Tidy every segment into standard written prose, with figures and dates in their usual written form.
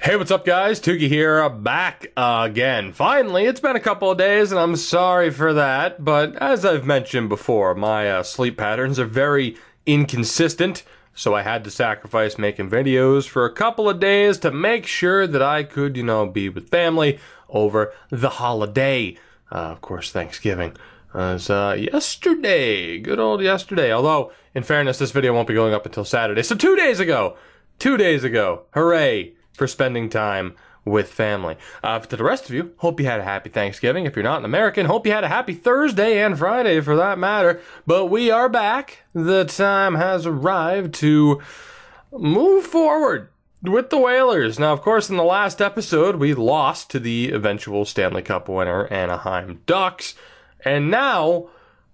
Hey, what's up, guys? Tuki here, back again. Finally, it's been a couple of days, and I'm sorry for that, but as I've mentioned before, my sleep patterns are very inconsistent, so I had to sacrifice making videos for a couple of days to make sure that I could, be with family over the holiday. Of course, Thanksgiving was yesterday, good old yesterday, although, in fairness, this video won't be going up until Saturday, so 2 days ago, hooray for spending time with family. To the rest of you, hope you had a happy Thanksgiving. If you're not an American, hope you had a happy Thursday and Friday for that matter. But we are back. The time has arrived to move forward with the Whalers. Now, of course, in the last episode, we lost to the eventual Stanley Cup winner, Anaheim Ducks. And now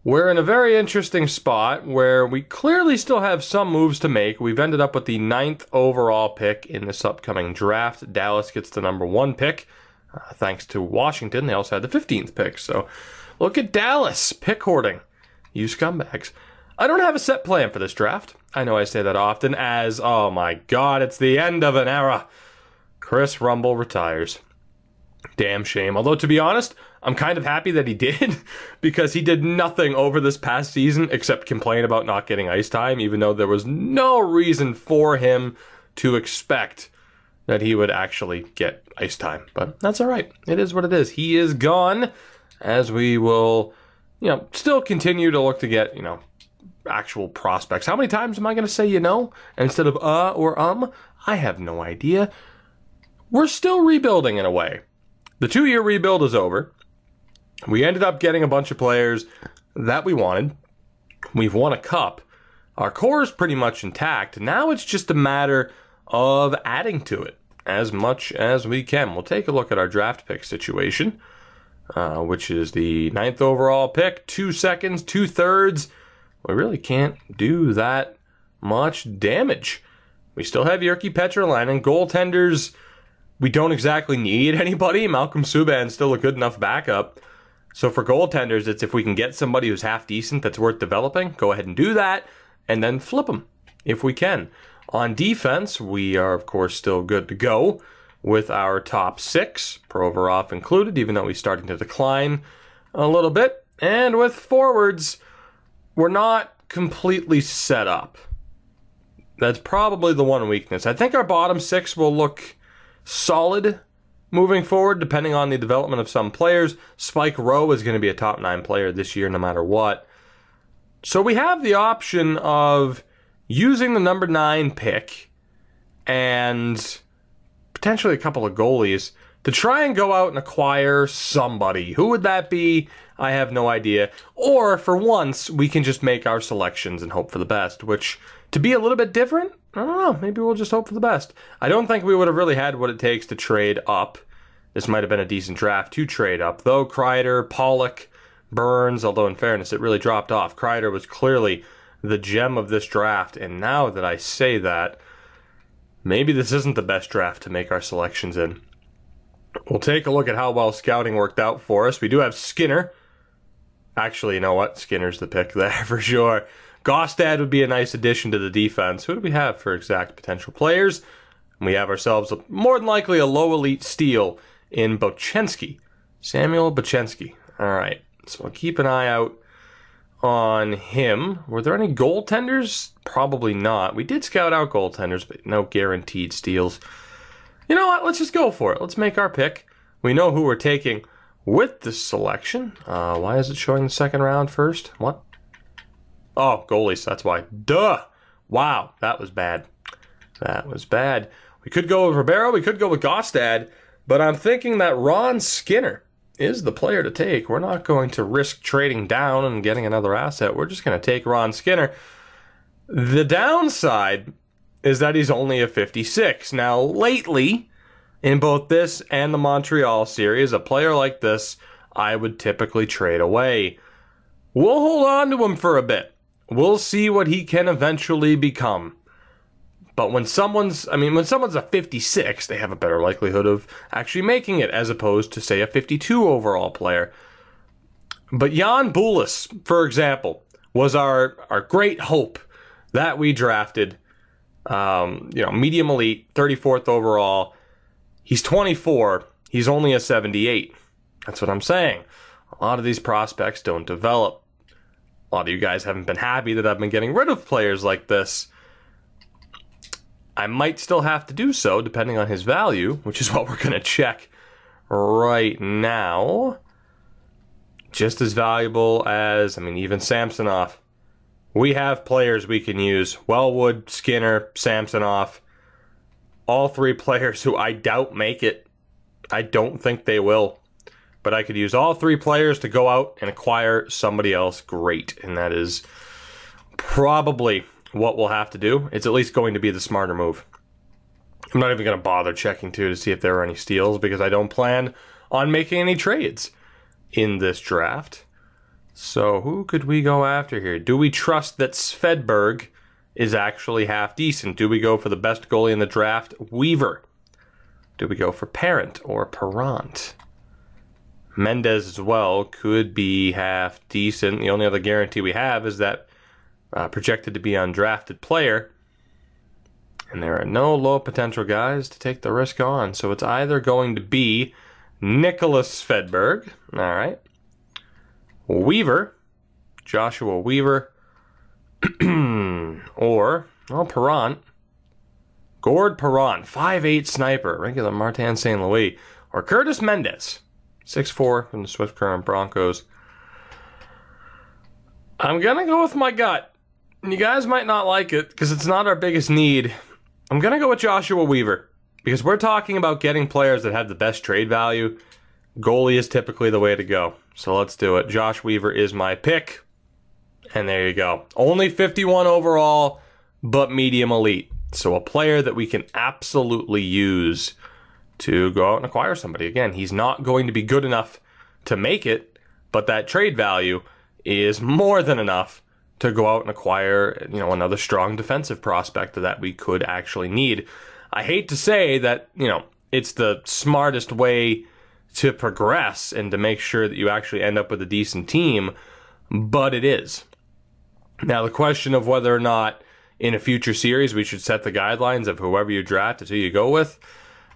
we're in a very interesting spot where we clearly still have some moves to make. We've ended up with the 9th overall pick in this upcoming draft. Dallas gets the number 1 pick. Thanks to Washington, they also had the 15th pick. So look at Dallas, pick hoarding. You scumbags. I don't have a set plan for this draft. I know I say that often as, oh my god, it's the end of an era. Chris Rumble retires. Damn shame. Although, to be honest, I'm kind of happy that he did, because he did nothing over this past season except complain about not getting ice time, even though there was no reason for him to expect that he would actually get ice time. But that's all right. It is what it is. He is gone, as we will, still continue to look to get, actual prospects. How many times am I going to say instead of or I have no idea. We're still rebuilding in a way. The 2-year rebuild is over. We ended up getting a bunch of players that we wanted. We've won a cup. Our core is pretty much intact. Now it's just a matter of adding to it as much as we can. We'll take a look at our draft pick situation, which is the 9th overall pick, 2 seconds, 2/3. We really can't do that much damage. We still have Jyrki Petrolainen. Goaltenders, we don't exactly need anybody. Malcolm Subban's still a good enough backup. So for goaltenders, it's if we can get somebody who's half decent that's worth developing, go ahead and do that, and then flip them if we can. On defense, we are, of course, still good to go with our top 6, Provorov included, even though he's starting to decline a little bit. And with forwards, we're not completely set up. That's probably the one weakness. I think our bottom 6 will look solid moving forward, depending on the development of some players. Spike Rowe is going to be a top 9 player this year no matter what. So we have the option of using the number 9 pick and potentially a couple of goalies to try and go out and acquire somebody. Who would that be? I have no idea. Or for once, we can just make our selections and hope for the best, which, to be a little bit different, I don't know, maybe we'll just hope for the best. I don't think we would have really had what it takes to trade up. This might have been a decent draft to trade up, though. Kreider, Pollock, Burns, although in fairness, it really dropped off. Kreider was clearly the gem of this draft, and now that I say that, maybe this isn't the best draft to make our selections in. We'll take a look at how well scouting worked out for us. We do have Skinner. Actually, you know what? Skinner's the pick there for sure. Gostad would be a nice addition to the defense. Who do we have for exact potential players? We have ourselves more than likely a low elite steal in Bochenski. Samuel Bochenski. All right, so I'll keep an eye out on him. Were there any goaltenders? Probably not. We did scout out goaltenders, but no guaranteed steals. You know what? Let's just go for it. Let's make our pick. We know who we're taking with this selection. Why is it showing the second round first? What? Oh, goalies, that's why. Duh! Wow, that was bad. That was bad. We could go with Ribeiro, we could go with Gostad, but I'm thinking that Ron Skinner is the player to take. We're not going to risk trading down and getting another asset. We're just going to take Ron Skinner. The downside is that he's only a 56. Now, lately, in both this and the Montreal series, a player like this, I would typically trade away. We'll hold on to him for a bit. We'll see what he can eventually become. But when someone's a 56, they have a better likelihood of actually making it, as opposed to, say, a 52 overall player. But Jan Bulis, for example, was our great hope that we drafted. Medium elite, 34th overall. He's 24. He's only a 78. That's what I'm saying. A lot of these prospects don't develop. A lot of you guys haven't been happy that I've been getting rid of players like this. I might still have to do so, depending on his value, which is what we're going to check right now. Just as valuable as, even Samsonov. We have players we can use. Wellwood, Skinner, Samsonov. All three players who I doubt make it. I don't think they will. But I could use all three players to go out and acquire somebody else great. And that is probably what we'll have to do. It's at least going to be the smarter move. I'm not even going to bother checking to see if there are any steals, because I don't plan on making any trades in this draft. So who could we go after here? Do we trust that Svedberg is actually half decent? Do we go for the best goalie in the draft, Weaver? Do we go for Parent or Perrant? Mendez as well could be half decent. The only other guarantee we have is that projected to be undrafted player. And there are no low potential guys to take the risk on. So it's either going to be Nicholas Svedberg, all right, Weaver, Joshua Weaver, or, Perrant, Gord Perrant, 5'8" sniper, regular Martin St. Louis, or Curtis Mendez, 6'4" from the Swift Current Broncos. I'm going to go with my gut. You guys might not like it because it's not our biggest need. I'm going to go with Joshua Weaver because we're talking about getting players that have the best trade value. Goalie is typically the way to go. So let's do it. Josh Weaver is my pick. And there you go. Only 51 overall, but medium elite. So a player that we can absolutely use to go out and acquire somebody. Again, he's not going to be good enough to make it, but that trade value is more than enough to go out and acquire, another strong defensive prospect that we could actually need. I hate to say that, it's the smartest way to progress and to make sure that you actually end up with a decent team, but it is. Now, the question of whether or not in a future series we should set the guidelines of whoever you draft is who you go with,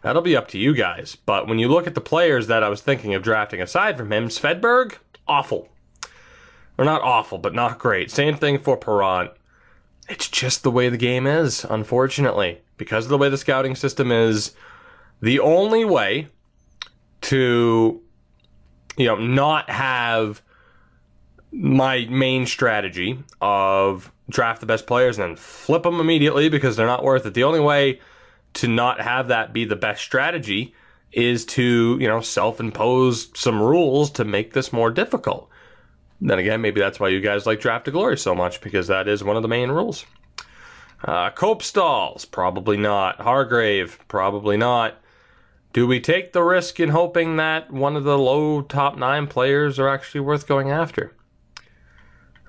that'll be up to you guys. But when you look at the players that I was thinking of drafting aside from him, Svedberg, awful. Or not awful, but not great. Same thing for Perrant. It's just the way the game is, unfortunately. Because of the way the scouting system is, the only way to, not have my main strategy of draft the best players and then flip them immediately because they're not worth it. The only way to not have that be the best strategy is to, self-impose some rules to make this more difficult. Then again, maybe that's why you guys like Draft to Glory so much, because that is one of the main rules. Kopstalls, probably not. Hargrave, probably not. Do we take the risk in hoping that one of the low top 9 players are actually worth going after?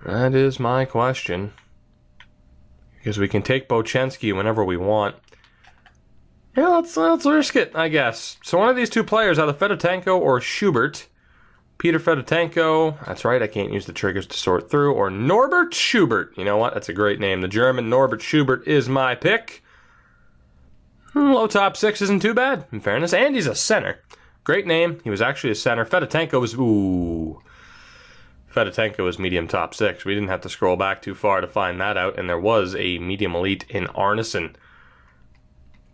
That is my question. Because we can take Bochenski whenever we want. Yeah, let's risk it, I guess. So one of these two players, either Fedotenko or Schubert. Peter Fedotenko, that's right, I can't use the triggers to sort through, or Norbert Schubert. You know what, that's a great name. The German Norbert Schubert is my pick. Low top 6 isn't too bad, in fairness, and he's a center. Great name, he was actually a center. Fedotenko was medium top 6. We didn't have to scroll back too far to find that out, and there was a medium elite in Arneson.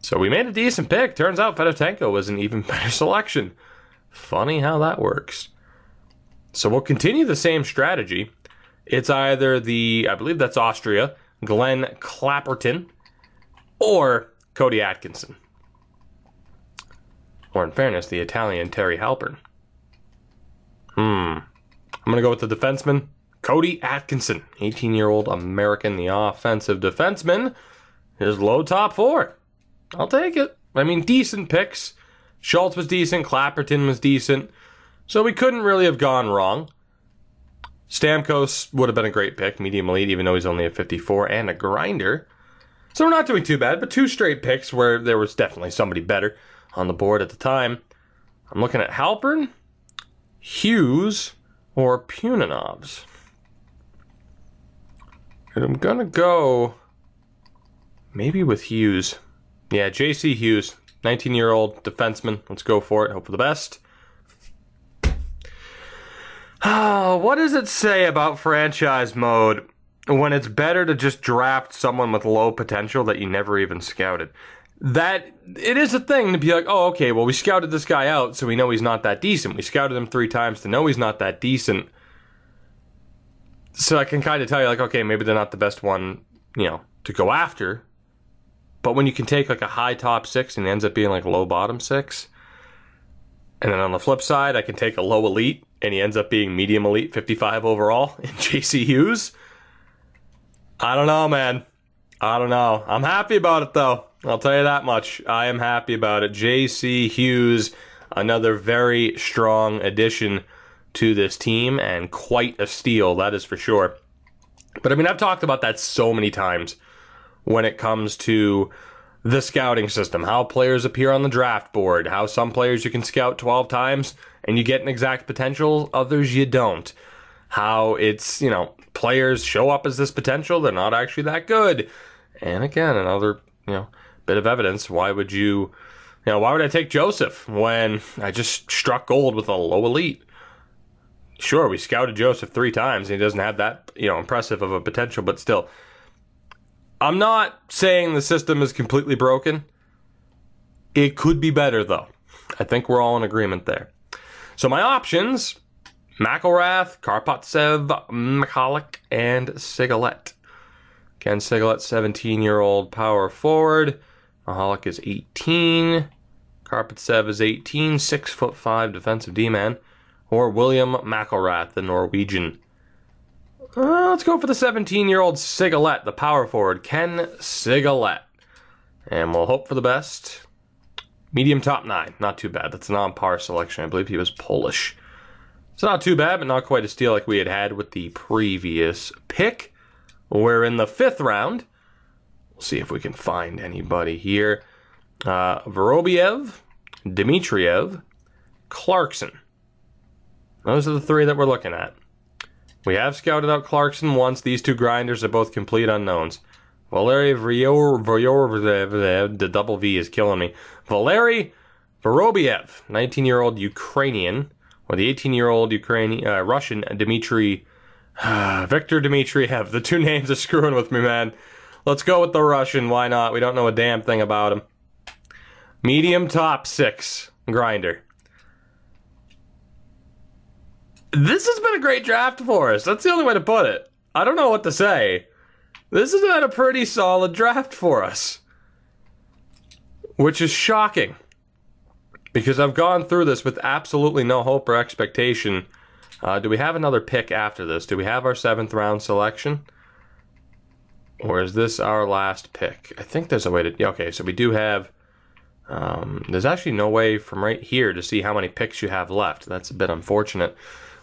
So we made a decent pick. Turns out Fedotenko was an even better selection. Funny how that works. So we'll continue the same strategy. It's either I believe that's Austria, Glenn Clapperton, or Cody Atkinson. Or in fairness, the Italian Terry Halpern. I'm going to go with the defenseman, Cody Atkinson, 18-year-old American, the offensive defenseman. His low top 4. I'll take it. Decent picks. Schultz was decent. Clapperton was decent. So we couldn't really have gone wrong. Stamkos would have been a great pick, medium elite, even though he's only a 54 and a grinder. So we're not doing too bad, but 2 straight picks where there was definitely somebody better on the board at the time. I'm looking at Halpern, Hughes, or Punanovs. And I'm going to go maybe with Hughes. Yeah, J.C. Hughes. 19-year-old defenseman. Let's go for it. Hope for the best. What does it say about franchise mode when it's better to just draft someone with low potential that you never even scouted? That it is a thing to be like, oh, okay, well, we scouted this guy out, so we know he's not that decent. We scouted him 3 times to know he's not that decent. So I can kind of tell you, like, okay, maybe they're not the best one, to go after. But when you can take, like, a high top 6 and it ends up being, like, low bottom 6. And then on the flip side, I can take a low elite and he ends up being medium elite, 55 overall in J.C. Hughes. I don't know, man. I don't know. I'm happy about it, though. I'll tell you that much. I am happy about it. J.C. Hughes, another very strong addition to this team, and quite a steal, that is for sure. But, I mean, I've talked about that so many times when it comes to the scouting system, how players appear on the draft board, how some players you can scout 12 times and you get an exact potential, others you don't. How it's, players show up as this potential, they're not actually that good. And again, another, bit of evidence. Why would why would I take Joseph when I just struck gold with a low elite? Sure, we scouted Joseph 3 times and he doesn't have that, impressive of a potential, but still. I'm not saying the system is completely broken. It could be better, though. I think we're all in agreement there. So my options, McElrath, Karpatsev, Michalek, and Sigalet. Again, Sigalet, 17-year-old power forward. Michalek is 18. Karpatsev is 18, 6'5" defensive D-man. Or William McElrath, the Norwegian. Let's go for the 17-year-old Sigalet, the power forward, Ken Sigalet. And we'll hope for the best. Medium top 9, not too bad. That's an on-par selection. I believe he was Polish. It's not too bad, but not quite a steal like we had with the previous pick. We're in the 5th round. We'll see if we can find anybody here. Vorobiev, Dmitriev, Clarkson. Those are the 3 that we're looking at. We have scouted out Clarkson once. These 2 grinders are both complete unknowns. Valery Vorobiev, the double V is killing me. Valery Vorobiev, 19-year-old Ukrainian, or the 18-year-old Russian Victor Dmitriev. The 2 names are screwing with me, man. Let's go with the Russian. Why not? We don't know a damn thing about him. Medium top 6 grinder. This has been a great draft for us. That's the only way to put it. I don't know what to say. This has been a pretty solid draft for us. Which is shocking. Because I've gone through this with absolutely no hope or expectation. Do we have another pick after this? Do we have our 7th round selection? Or is this our last pick? I think there's a way to... Okay, so we do have... there's actually no way from right here to see how many picks you have left. That's a bit unfortunate.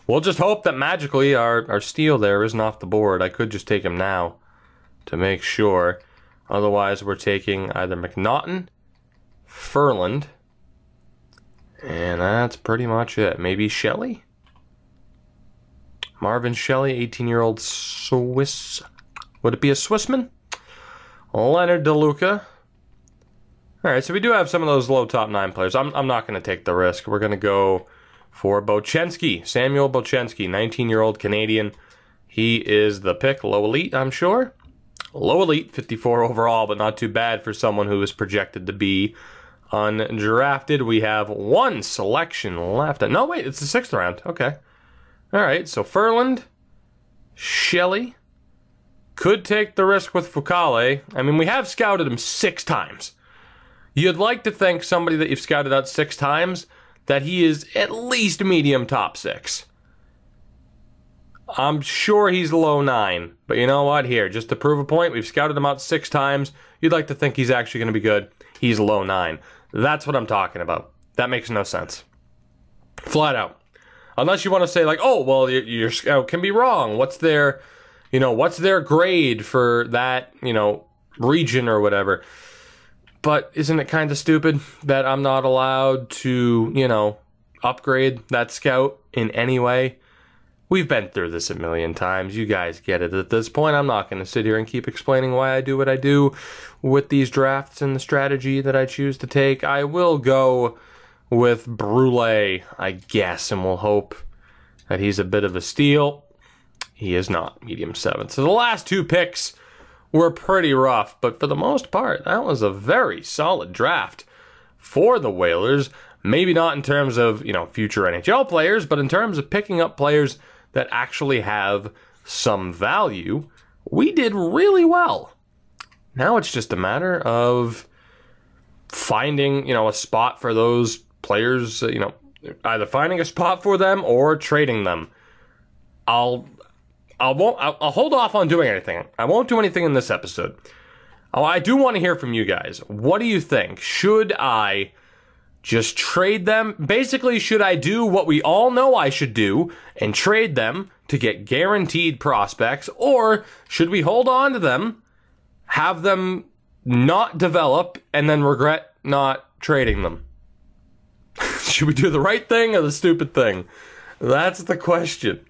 We'll just hope that magically our steal there isn't off the board. I could just take him now to make sure. Otherwise, we're taking either McNaughton, Furland, and that's pretty much it. Maybe Shelley? Marvin Shelley, 18-year-old Swiss. Would it be a Swissman? Leonard DeLuca. All right, so we do have some of those low top 9 players. I'm not going to take the risk. We're going to go for Bochenski, Samuel Bochenski, 19-year-old Canadian. He is the pick, low elite, I'm sure. Low elite, 54 overall, but not too bad for someone who is projected to be undrafted. We have 1 selection left. No, wait, it's the 6th round. Okay. All right, so Furland, Shelley. Could take the risk with Foucault. I mean, we have scouted him 6 times. You'd like to think somebody that you've scouted out 6 times that he is at least medium top 6. I'm sure he's low 9, but you know what? Here, just to prove a point, we've scouted him out 6 times. You'd like to think he's actually going to be good. He's low 9. That's what I'm talking about. That makes no sense. Flat out. Unless you want to say like, oh, well, your scout can be wrong. What's their grade for that, region or whatever? But isn't it kind of stupid that I'm not allowed to, upgrade that scout in any way? We've been through this a million times. You guys get it. At this point, I'm not going to sit here and keep explaining why I do what I do. with these drafts and the strategy that I choose to take. I will go with Brule, I guess, and we'll hope that he's a bit of a steal. He is not, medium 7. So the last 2 picks were pretty rough, but for the most part, that was a very solid draft for the Whalers. Maybe not in terms of, future NHL players, but in terms of picking up players that actually have some value. We did really well. Now it's just a matter of finding, a spot for those players, either finding a spot for them or trading them. I'll hold off on doing anything. I won't do anything in this episode. I do want to hear from you guys. What do you think? Should I just trade them? Basically, should I do what we all know I should do and trade them to get guaranteed prospects? Or should we hold on to them, have them not develop, and then regret not trading them? Should we do the right thing or the stupid thing? That's the question.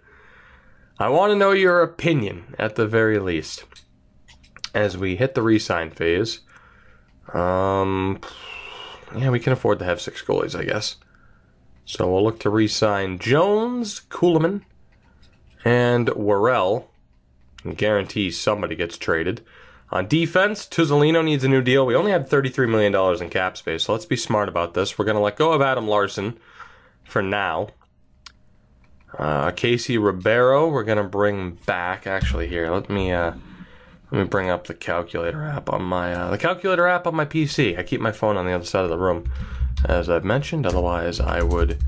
I want to know your opinion at the very least. As we hit the re-sign phase, yeah, we can afford to have 6 goalies, I guess. So we'll look to re-sign Jones, Kuhlman, and Worrell, and guarantee somebody gets traded. On defense, Tuzolino needs a new deal. We only have $33 million in cap space, so let's be smart about this. We're going to let go of Adam Larson for now. Casey Ribeiro, we're going to bring back. Actually, here, let me bring up the calculator app on my PC. I keep my phone on the other side of the room, as I've mentioned. Otherwise, I would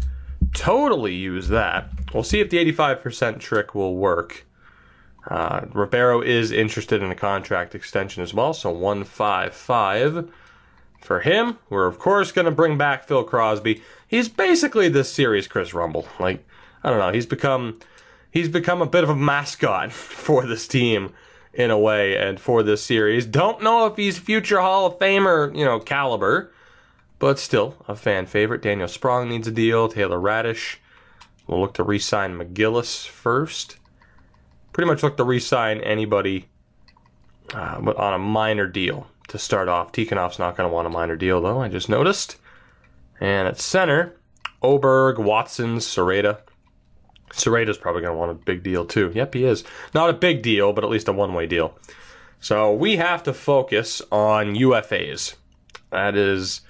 totally use that. We'll see if the 85% trick will work. Ribeiro is interested in a contract extension as well, so 155 for him. We're of course going to bring back Phil Crosby. He's basically this series Chris Rumble. Like, I don't know, he's become a bit of a mascot for this team in a way, and for this series. Don't know if he's future Hall of Famer, caliber, but still a fan favorite. Daniel Sprong needs a deal. Taylor Radish. We'll look to re-sign McGillis first. Pretty much look to re-sign anybody on a minor deal to start off. Tikhonov's not going to want a minor deal, though, I just noticed. And at center, Oberg, Watson, Sereda. Sereda's probably going to want a big deal, too. Yep, he is. Not a big deal, but at least a one-way deal. So we have to focus on UFAs. That is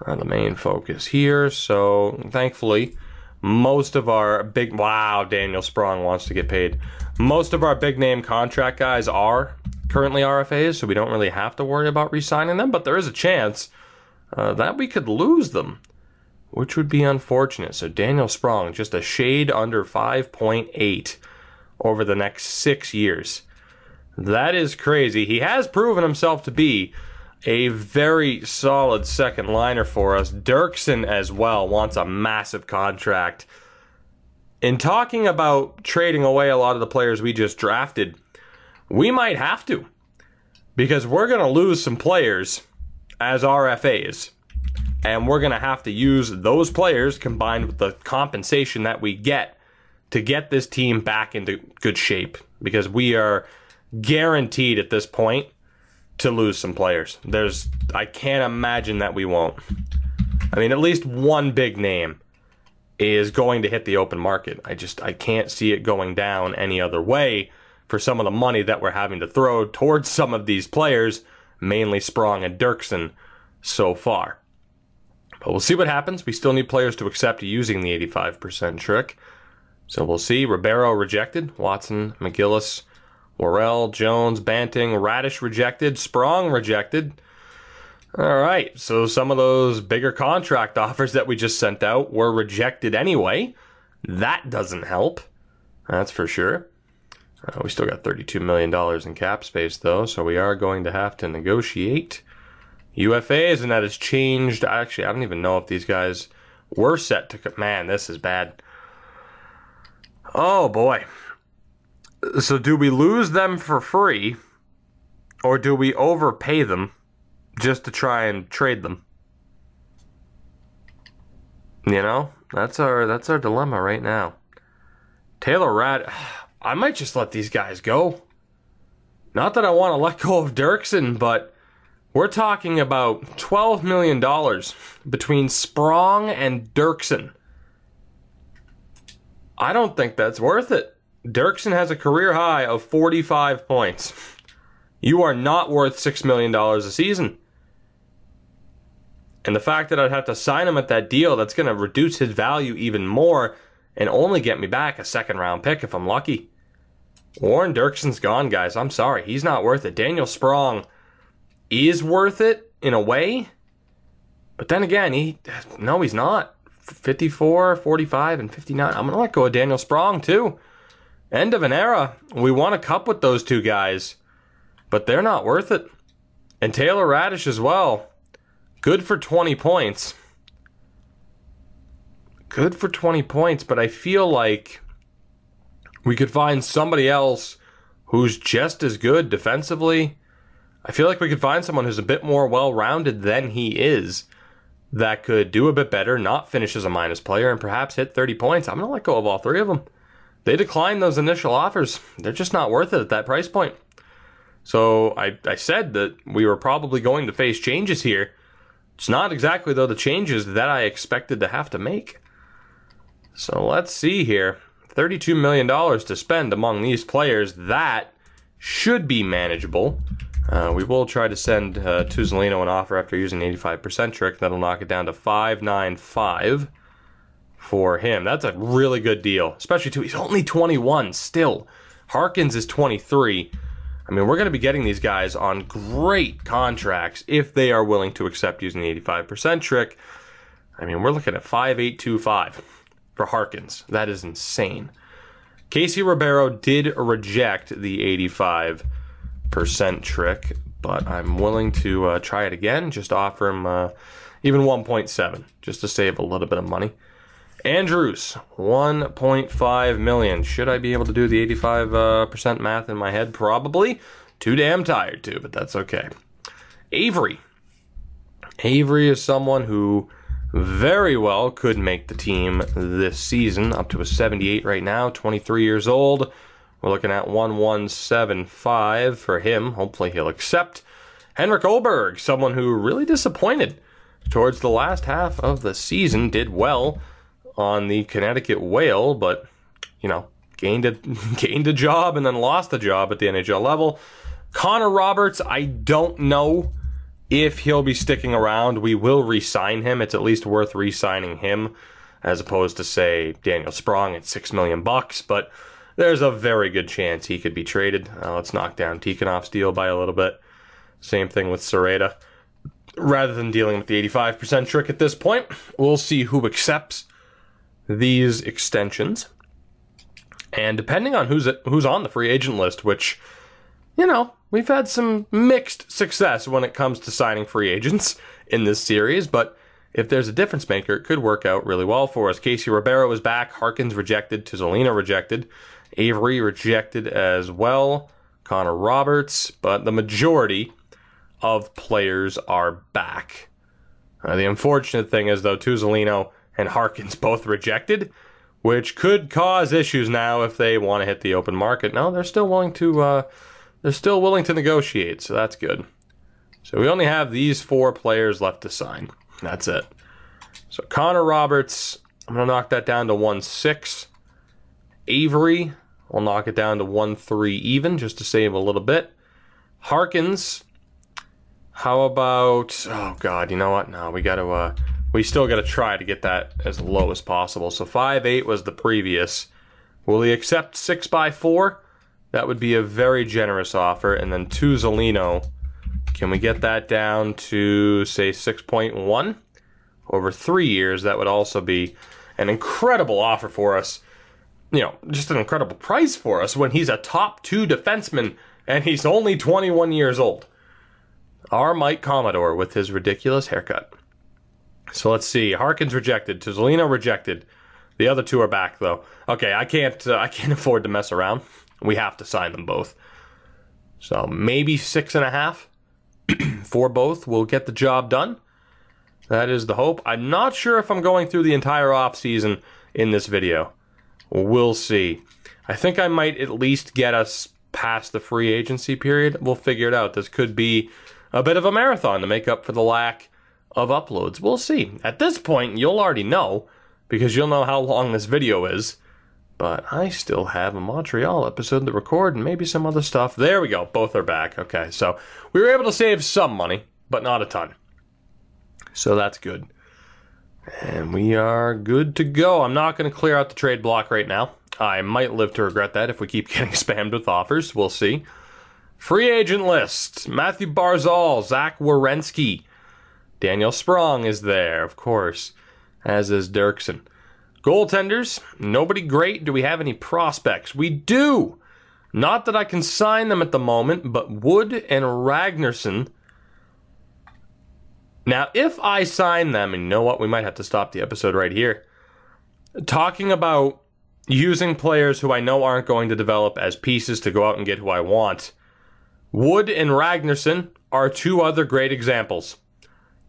the main focus here. So, thankfully, most of our big... Wow, Daniel Sprong wants to get paid. Most of our big-name contract guys are currently RFAs, so we don't really have to worry about re-signing them, but there is a chance that we could lose them, which would be unfortunate. So Daniel Sprong, just a shade under 5.8 over the next 6 years. That is crazy. He has proven himself to be a very solid second liner for us. Dirksen as well wants a massive contract. In talking about trading away a lot of the players we just drafted, we might have to, because we're going to lose some players as RFAs. And we're going to have to use those players combined with the compensation that we get to get this team back into good shape. Because we are guaranteed at this point to lose some players. I can't imagine that we won't. I mean, at least one big name is going to hit the open market. I can't see it going down any other way for some of the money that we're having to throw towards some of these players, mainly Sprong and Dirksen so far. But we'll see what happens. We still need players to accept using the 85% trick. So we'll see. Ribeiro rejected. Watson, McGillis, Worrell, Jones, Banting, Radish rejected. Sprong rejected. All right. So some of those bigger contract offers that we just sent out were rejected anyway. That doesn't help. That's for sure. We still got $32 million in cap space, though, so we are going to have to negotiate UFAs, and that has changed. Actually, I don't even know if these guys were set to... Man, this is bad. Oh, boy. So do we lose them for free, or do we overpay them just to try and trade them? You know, that's our dilemma right now. Taylor Rad... I might just let these guys go. Not that I want to let go of Dirksen, but We're talking about $12 million between Sprong and Dirksen. I don't think that's worth it. Dirksen has a career high of 45 points. You are not worth $6 million a season. And the fact that I'd have to sign him at that deal, that's going to reduce his value even more and only get me back a second-round pick if I'm lucky. Warren Dirksen's gone, guys. I'm sorry. He's not worth it. Daniel Sprong is worth it in a way. But then again, he's not. 54, 45, and 59. I'm going to let go of Daniel Sprong, too. End of an era. We won a cup with those two guys. But they're not worth it. And Taylor Radish as well. Good for 20 points. Good for 20 points, but I feel like we could find somebody else who's just as good defensively. I feel like we could find someone who's a bit more well-rounded than he is that could do a bit better, not finish as a minus player, and perhaps hit 30 points. I'm going to let go of all three of them. They declined those initial offers. They're just not worth it at that price point. So I said that we were probably going to face changes here. It's not exactly, though, the changes that I expected to have to make. So let's see here. $32 million to spend among these players. That should be manageable. We will try to send Tuzolino an offer after using the 85% trick. That'll knock it down to $595 for him. That's a really good deal, especially too. He's only 21 still. Harkins is 23. I mean, we're going to be getting these guys on great contracts if they are willing to accept using the 85% trick. I mean, we're looking at $5,825 for Harkins. That is insane. Casey Ribeiro did reject the 85% trick, but I'm willing to try it again. Just offer him even 1.7 just to save a little bit of money. Andrews, 1.5 million. Should I be able to do the 85% math in my head? Probably. Too damn tired to, but that's okay. Avery. Avery is someone who very well could make the team this season. Up to a 78 right now, 23 years old. We're looking at 1175 for him. Hopefully he'll accept. Henrik Oberg, someone who really disappointed towards the last half of the season. Did well on the Connecticut Whale, but, you know, gained a job and then lost a job at the NHL level. Connor Roberts, I don't know if he'll be sticking around. We will re-sign him. It's at least worth re-signing him as opposed to, say, Daniel Sprong at $6 million, but there's a very good chance he could be traded. Let's knock down Tikhonov's deal by a little bit. Same thing with Sereda. Rather than dealing with the 85% trick at this point, we'll see who accepts these extensions. And depending on who's on the free agent list, which, you know, we've had some mixed success when it comes to signing free agents in this series, but if there's a difference maker, it could work out really well for us. Casey Ribeiro is back. Harkins rejected. Tuzolino rejected. Avery rejected as well. Connor Roberts. But the majority of players are back. The unfortunate thing is, though, Tuzolino and Harkins both rejected, which could cause issues now if they want to hit the open market. No, they're still willing to negotiate, so that's good. So we only have these 4 players left to sign. That's it. So Connor Roberts, I'm going to knock that down to 1.6. Avery, I'll knock it down to 1.3 even, just to save a little bit. Harkins, how about, oh God, you know what? No, we still got to try to get that as low as possible. So 5.8 was the previous. Will he accept 6x4? That would be a very generous offer. And then Tuzolino, can we get that down to, say, 6.1? Over 3 years, that would also be an incredible offer for us. You know, just an incredible price for us when he's a top 2 defenseman and he's only 21 years old. Our Mike Commodore with his ridiculous haircut. So let's see. Harkins rejected. Tuzolino rejected. The other 2 are back, though. Okay, I can't afford to mess around. We have to sign them both. So maybe 6.5 for both will get the job done. That is the hope. I'm not sure if I'm going through the entire offseason in this video. We'll see. I think I might at least get us past the free agency period. We'll figure it out. This could be a bit of a marathon to make up for the lack of uploads. We'll see. At this point, you'll already know, because you'll know how long this video is. But I still have a Montreal episode to record and maybe some other stuff. There we go. Both are back. Okay, so we were able to save some money, but not a ton. So that's good. And we are good to go. I'm not going to clear out the trade block right now. I might live to regret that if we keep getting spammed with offers. We'll see. Free agent list. Matthew Barzal, Zach Werenski. Daniel Sprong is there, of course, as is Dirksen. Goaltenders, nobody great. Do we have any prospects? We do. Not that I can sign them at the moment, but Wood and Ragnarsson. Now, if I sign them, and you know what, we might have to stop the episode right here. Talking about using players who I know aren't going to develop as pieces to go out and get who I want. Wood and Ragnarsson are two other great examples.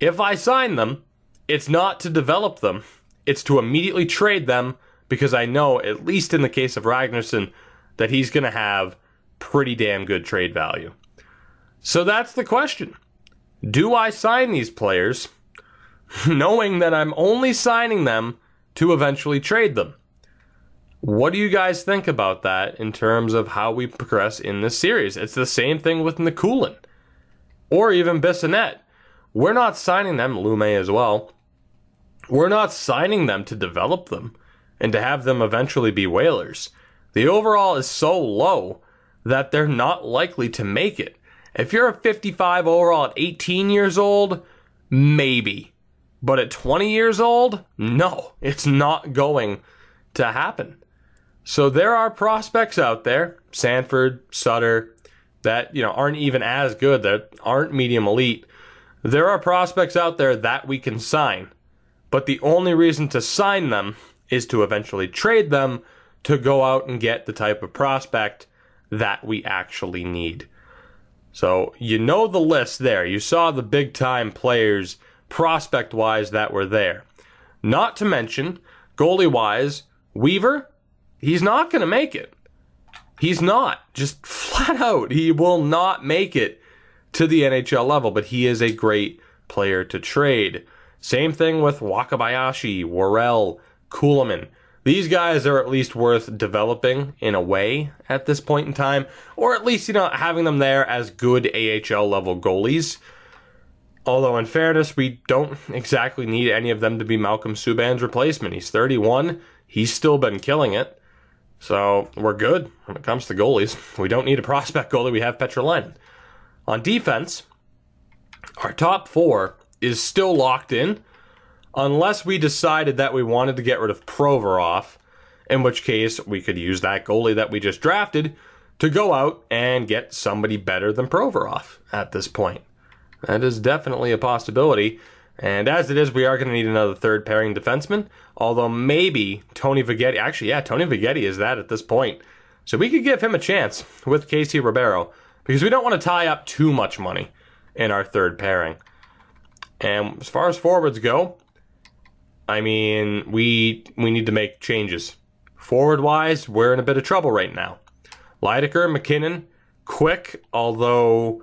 If I sign them, it's not to develop them. It's to immediately trade them because I know, at least in the case of Ragnarsson, that he's going to have pretty damn good trade value. So that's the question. Do I sign these players knowing that I'm only signing them to eventually trade them? What do you guys think about that in terms of how we progress in this series? It's the same thing with Nikulin or even Bissonnette. We're not signing them, Lume as well. We're not signing them to develop them and to have them eventually be whalers. The overall is so low that they're not likely to make it. If you're a 55 overall at 18 years old, maybe. But at 20 years old, no, it's not going to happen. So there are prospects out there, Sanford, Sutter, that aren't even as good, that aren't medium elite. There are prospects out there that we can sign. But the only reason to sign them is to eventually trade them to go out and get the type of prospect that we actually need. So you know the list there. You saw the big-time players prospect-wise that were there. Not to mention, goalie-wise, Weaver, he's not going to make it. He's not. Just flat out, he will not make it to the NHL level, but he is a great player to trade. Same thing with Wakabayashi, Worrell, Kuhlman. These guys are at least worth developing in a way at this point in time, or at least, having them there as good AHL level goalies. Although, in fairness, we don't exactly need any of them to be Malcolm Subban's replacement. He's 31. He's still been killing it. So, we're good when it comes to goalies. We don't need a prospect goalie. We have Petrolainen. On defense, our top four is still locked in, unless we decided that we wanted to get rid of Provorov, in which case we could use that goalie that we just drafted to go out and get somebody better than Provorov at this point. That is definitely a possibility, and as it is, we are going to need another third pairing defenseman, although maybe Tony Viggetti, actually, yeah, Tony Viggetti is that at this point. So we could give him a chance with Casey Ribeiro, because we don't want to tie up too much money in our third pairing. And as far as forwards go, I mean, we need to make changes. Forward-wise, we're in a bit of trouble right now. Lydecker, McKinnon, Quick, although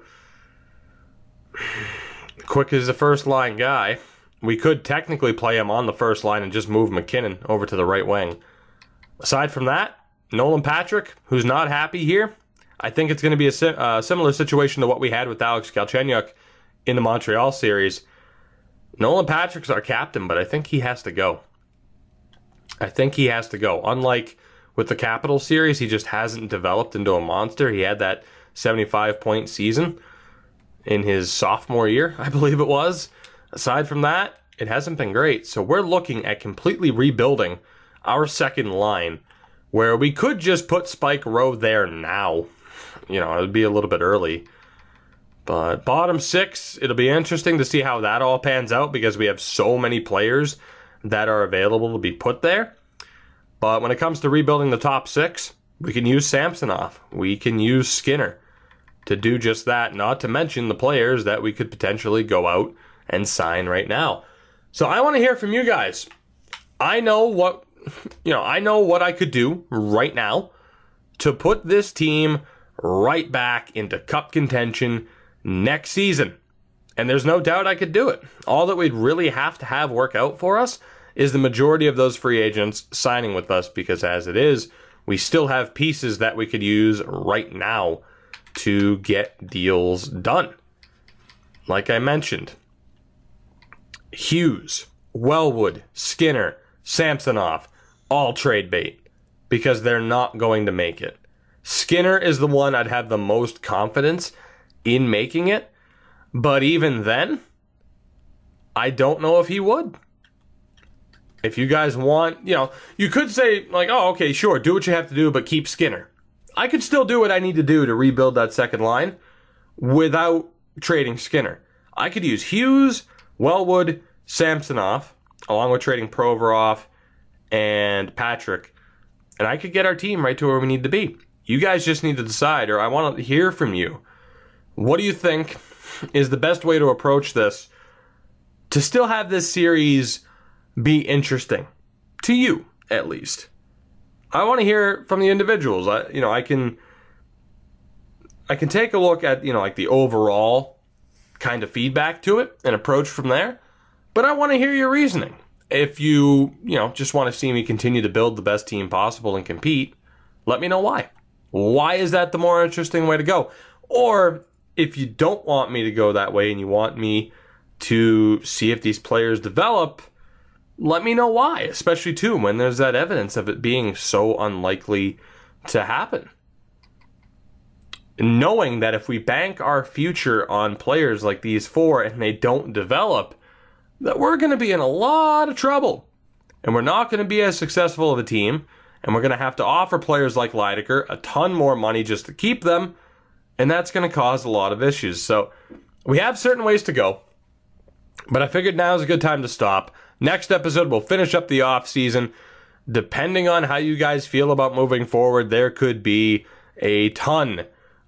Quick is a first-line guy. We could technically play him on the first line and just move McKinnon over to the right wing. Aside from that, Nolan Patrick, who's not happy here. I think it's going to be a similar situation to what we had with Alex Galchenyuk in the Montreal series. Nolan Patrick's our captain, but I think he has to go. Unlike with the Capitals series, he just hasn't developed into a monster. He had that 75-point season in his sophomore year, I believe it was. Aside from that, it hasn't been great. So we're looking at completely rebuilding our second line, where we could just put Spike Rowe there now. It would be a little bit early. But bottom six, it'll be interesting to see how that all pans out, because we have so many players that are available to be put there. But when it comes to rebuilding the top six, we can use Samsonov. We can use Skinner to do just that, not to mention the players that we could potentially go out and sign right now. So I want to hear from you guys. I know what I could do right now to put this team right back into cup contention next season. And there's no doubt I could do it. All that we'd really have to have work out for us is the majority of those free agents signing with us, because as it is, we still have pieces that we could use right now to get deals done. Like I mentioned, Hughes, Wellwood, Skinner, Samsonov, all trade bait because they're not going to make it. Skinner is the one I'd have the most confidence in making it, but even then, I don't know if he would. If you guys want, you could say, like, oh, okay, sure, do what you have to do, but keep Skinner. I could still do what I need to do to rebuild that second line without trading Skinner. I could use Hughes, Wellwood, Samsonov, along with trading Provorov and Patrick, and I could get our team right to where we need to be. You guys just need to decide, or I want to hear from you. What do you think is the best way to approach this to still have this series be interesting? To you, at least. I want to hear from the individuals. I can take a look at, like the overall kind of feedback to it and approach from there, but I want to hear your reasoning. If you just want to see me continue to build the best team possible and compete, let me know why. Why is that the more interesting way to go? Or if you don't want me to go that way and you want me to see if these players develop, let me know why, especially too when there's that evidence of it being so unlikely to happen. Knowing that if we bank our future on players like these four and they don't develop, that we're going to be in a lot of trouble. And we're not going to be as successful of a team. And we're going to have to offer players like Leidecker a ton more money just to keep them. And that's going to cause a lot of issues. So we have certain ways to go. But I figured now is a good time to stop. Next episode, we'll finish up the off season. Depending on how you guys feel about moving forward, there could be a ton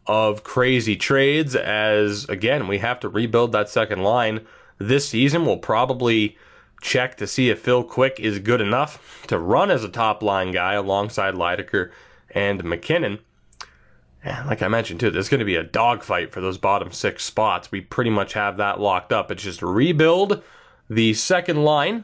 of crazy trades as, again, we have to rebuild that second line. This season, we'll probably check to see if Phil Quick is good enough to run as a top-line guy alongside Leidecker and McKinnon. And like I mentioned, too, there's going to be a dogfight for those bottom 6 spots. We pretty much have that locked up. It's just rebuild the second line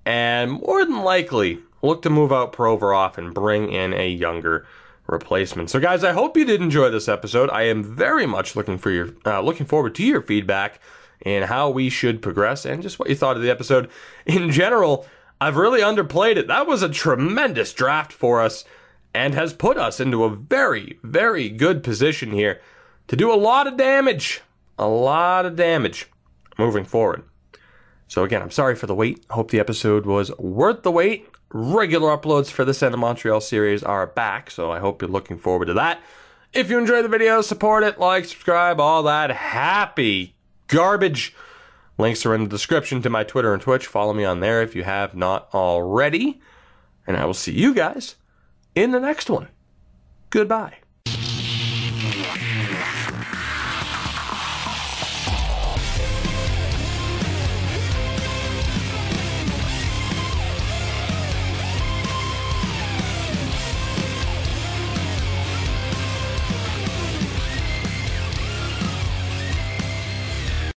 and more than likely look to move out Provorov and bring in a younger replacement. So, guys, I hope you did enjoy this episode. I am very much looking forward to your feedback and how we should progress and just what you thought of the episode. In general, I've really underplayed it. That was a tremendous draft for us and has put us into a very, very good position here to do a lot of damage. A lot of damage moving forward. So again, I'm sorry for the wait. Hope the episode was worth the wait. Regular uploads for this and the Montreal series are back, so I hope you're looking forward to that. If you enjoy the video, support it, like, subscribe, all that happy garbage. Links are in the description to my Twitter and Twitch. Follow me on there if you have not already. And I will see you guys in the next one. Goodbye.